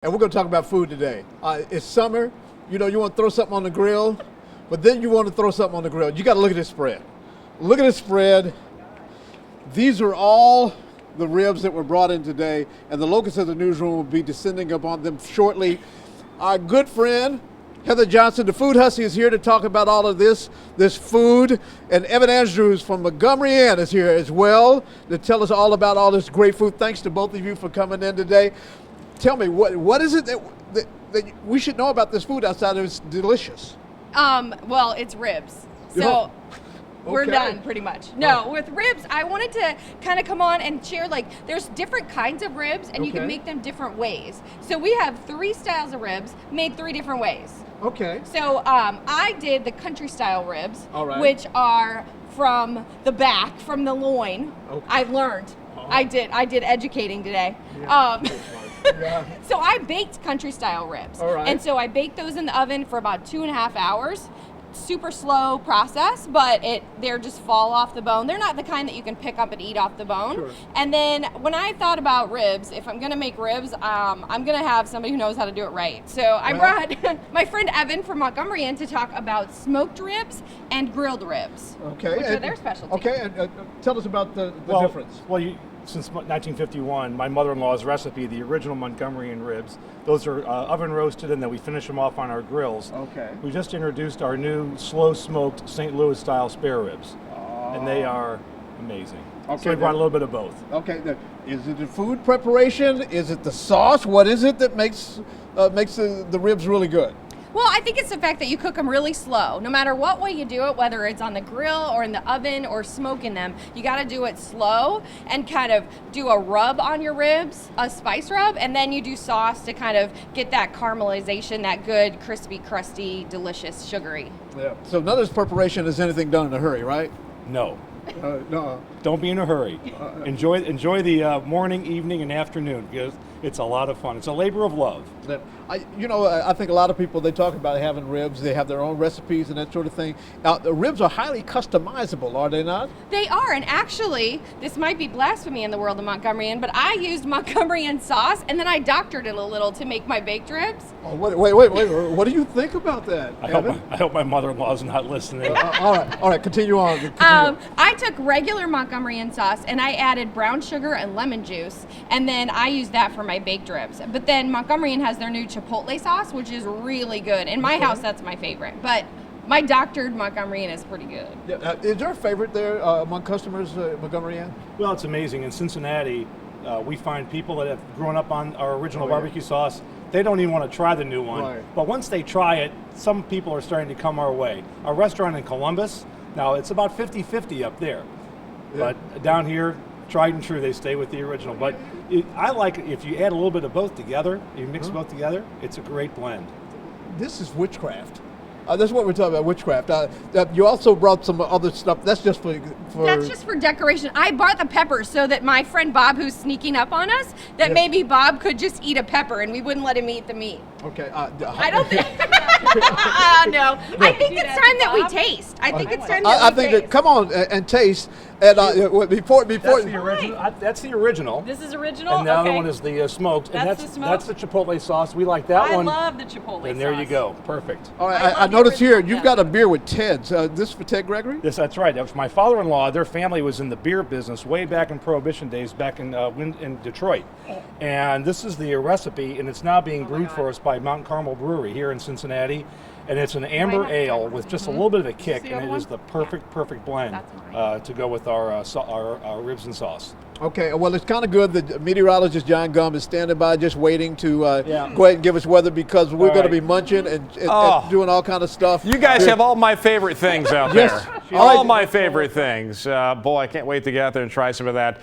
and we're going to talk about food today. It's summer. You know, you want to throw something on the grill, but then you want to throw something on the grill. You got to look at this spread. Look at this spread. These are all the ribs that were brought in today, and the locus of the newsroom will be descending upon them shortly. Our good friend, Heather Johnson, the Food Hussy, is here to talk about all of this food, and Evan Andrews from Montgomery Inn is here as well to tell us all about all this great food. Thanks to both of you for coming in today. Tell me, what is it that we should know about this food outside of it's delicious? Well, it's ribs. So we're done pretty much. No, with ribs, I wanted to kind of come on and share, like, there's different kinds of ribs and you can make them different ways. So we have 3 styles of ribs made 3 different ways. Okay. So I did the country style ribs, which are from the back, from the loin. Okay. I learned. I did educating today. Yeah. So I baked country style ribs. All right. And so I baked those in the oven for about 2.5 hours. Super slow process, but they're just fall off the bone. They're not the kind that you can pick up and eat off the bone. Sure. And then when I thought about ribs, if I'm gonna make ribs, I'm gonna have somebody who knows how to do it right. So I brought my friend Evan from Montgomery Inn to talk about smoked ribs and grilled ribs, which are their specialty. Okay, and tell us about the difference. Well, since 1951, my mother-in-law's recipe, the original Montgomery Inn ribs, those are oven roasted, and then we finish them off on our grills. Okay. We just introduced our new slow smoked St. Louis style spare ribs, and they are amazing. Okay, so we brought a little bit of both. Okay, is it the food preparation? Is it the sauce? What is it that makes the ribs really good? Well, I think it's the fact that you cook them really slow. No matter what way you do it, whether it's on the grill or in the oven or smoking them, you got to do it slow and kind of do a rub on your ribs, a spice rub, and then you do sauce to kind of get that caramelization, that good, crispy, crusty, delicious, sugary. Yeah. So none of this preparation is anything done in a hurry, right? No. No. Don't be in a hurry. Enjoy the morning, evening, and afternoon, because it's a lot of fun. It's a labor of love. I think a lot of people, they talk about having ribs. They have their own recipes and that sort of thing. Now, the ribs are highly customizable, are they not? They are, and actually, this might be blasphemy in the world of Montgomery Inn, but I used Montgomery Inn sauce, and then I doctored it a little to make my baked ribs. Oh, wait. What do you think about that, Evan? I hope my mother-in-law's not listening. All right, continue on. I took regular Montgomery Inn sauce, and I added brown sugar and lemon juice, and then I used that for my baked ribs. But then Montgomery Inn has their new Chipotle sauce, which is really good. In my house, that's my favorite. But my doctored Montgomery Inn is pretty good. Yeah, is there a favorite there among customers, Montgomery Inn? Well, it's amazing. In Cincinnati, we find people that have grown up on our original barbecue sauce, they don't even want to try the new one. Right. But once they try it, some people are starting to come our way. Our restaurant in Columbus, now it's about 50-50 up there. Yeah. But down here, tried and true, they stay with the original. But I like if you add a little bit of both together, you mix both together, it's a great blend. This is witchcraft. That's what we're talking about, witchcraft. You also brought some other stuff. That's just for... That's just for decoration. I bought the peppers so that my friend Bob, who's sneaking up on us, that maybe Bob could just eat a pepper and we wouldn't let him eat the meat. Okay. I don't think... no. I think it's time that we taste. I think it's time that we taste. Come on and taste. And before that's the original. That's the original. This is original. And the other one is the smoked. That's the smoked. That's the Chipotle sauce. We like that one. I love the Chipotle sauce. And there you go. Perfect. All right. I noticed here you've got a beer with Ted's. This for Ted Gregory? Yes, that's right. That was my father-in-law. Their family was in the beer business way back in Prohibition days, back in Detroit. And this is the recipe, and it's now being brewed for us by Mount Carmel Brewery here in Cincinnati. And it's an amber ale with just a little bit of a kick, and it is the perfect blend to go with our ribs and sauce. Okay, well, it's kind of good that meteorologist John Gum is standing by just waiting to go ahead and give us weather, because we're going to be munching and doing all kind of stuff. You guys have all my favorite things out there. All my favorite things. Boy, I can't wait to get out there and try some of that.